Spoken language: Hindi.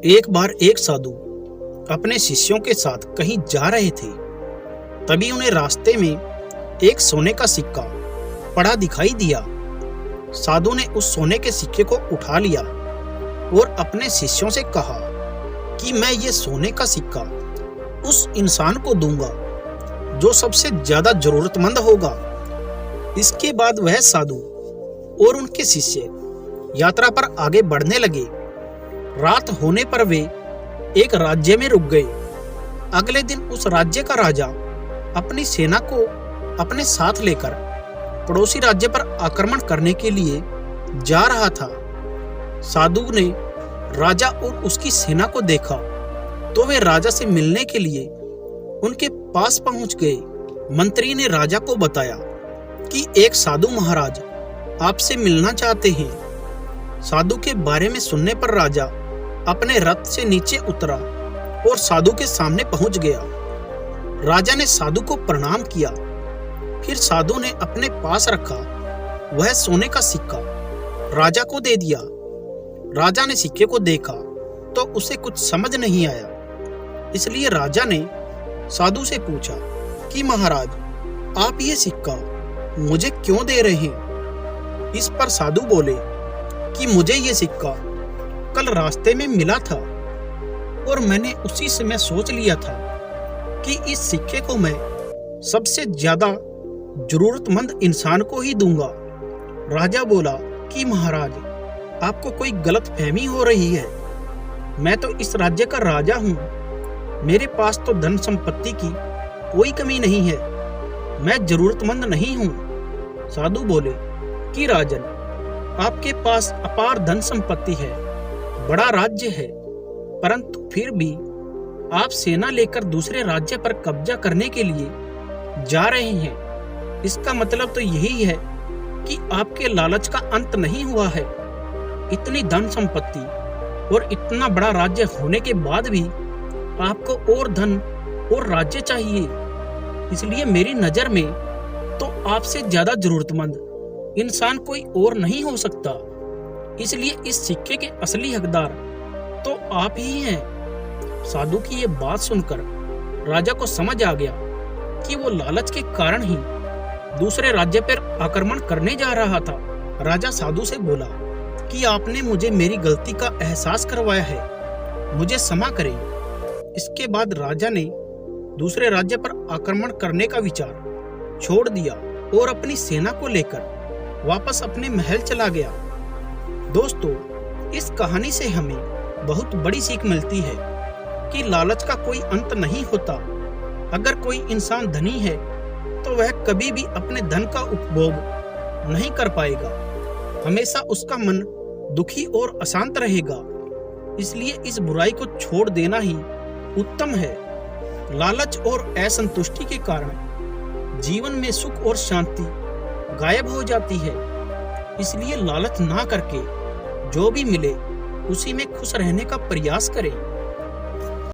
एक बार एक साधु अपने शिष्यों के साथ कहीं जा रहे थे। तभी उन्हें रास्ते में एक सोने का सिक्का पड़ा दिखाई दिया। साधु ने उस सोने के सिक्के को उठा लिया और अपने शिष्यों से कहा कि मैं ये सोने का सिक्का उस इंसान को दूंगा जो सबसे ज्यादा जरूरतमंद होगा। इसके बाद वह साधु और उनके शिष्य यात्रा पर आगे बढ़ने लगे। रात होने पर वे एक राज्य में रुक गए। अगले दिन उस राज्य का राजा अपनी सेना को अपने साथ लेकर पड़ोसी राज्य पर आक्रमण करने के लिए जा रहा था। साधु ने राजा और उसकी सेना को देखा तो वे राजा से मिलने के लिए उनके पास पहुंच गए। मंत्री ने राजा को बताया कि एक साधु महाराज आपसे मिलना चाहते हैं। साधु के बारे में सुनने पर राजा अपने रथ से नीचे उतरा और साधु के सामने पहुंच गया। राजा ने साधु को प्रणाम किया। फिर साधु ने अपने पास रखा वह सोने का सिक्का राजा को दे दिया। राजा ने सिक्के को देखा तो उसे कुछ समझ नहीं आया। इसलिए राजा ने साधु से पूछा कि महाराज, आप ये सिक्का मुझे क्यों दे रहे हैं? इस पर साधु बोले कि मुझे ये सिक्का कल रास्ते में मिला था और मैंने उसी समय सोच लिया था कि इस सिक्के को मैं सबसे ज्यादा जरूरतमंद इंसान को ही दूंगा। राजा बोला कि महाराज, आपको कोई गलतफहमी हो रही है। मैं तो इस राज्य का राजा हूँ। मेरे पास तो धन संपत्ति की कोई कमी नहीं है। मैं जरूरतमंद नहीं हूँ। साधु बोले कि राजन, आपके पास अपार धन संपत्ति है, बड़ा राज्य है, परंतु फिर भी आप सेना लेकर दूसरे राज्य पर कब्जा करने के लिए जा रहे हैं। इसका मतलब तो यही है कि आपके लालच का अंत नहीं हुआ है। इतनी धन संपत्ति और इतना बड़ा राज्य होने के बाद भी आपको और धन और राज्य चाहिए। इसलिए मेरी नजर में तो आपसे ज्यादा जरूरतमंद इंसान कोई और नहीं हो सकता। इसलिए इस सिक्के के असली हकदार तो आप ही हैं। साधु की ये बात सुनकर राजा को समझ आ गया कि वो लालच के कारण ही दूसरे राज्य पर आक्रमण करने जा रहा था। राजा साधु से बोला कि आपने मुझे मेरी गलती का एहसास करवाया है, मुझे क्षमा करें। इसके बाद राजा ने दूसरे राज्य पर आक्रमण करने का विचार छोड़ दिया और अपनी सेना को लेकर वापस अपने महल चला गया। दोस्तों, इस कहानी से हमें बहुत बड़ी सीख मिलती है कि लालच का कोई अंत नहीं होता। अगर कोई इंसान धनी है तो वह कभी भी अपने धन का उपभोग नहीं कर पाएगा। हमेशा उसका मन दुखी और अशांत रहेगा। इसलिए इस बुराई को छोड़ देना ही उत्तम है। लालच और असंतुष्टि के कारण जीवन में सुख और शांति गायब हो जाती है। इसलिए लालच ना करके जो भी मिले उसी में खुश रहने का प्रयास करें।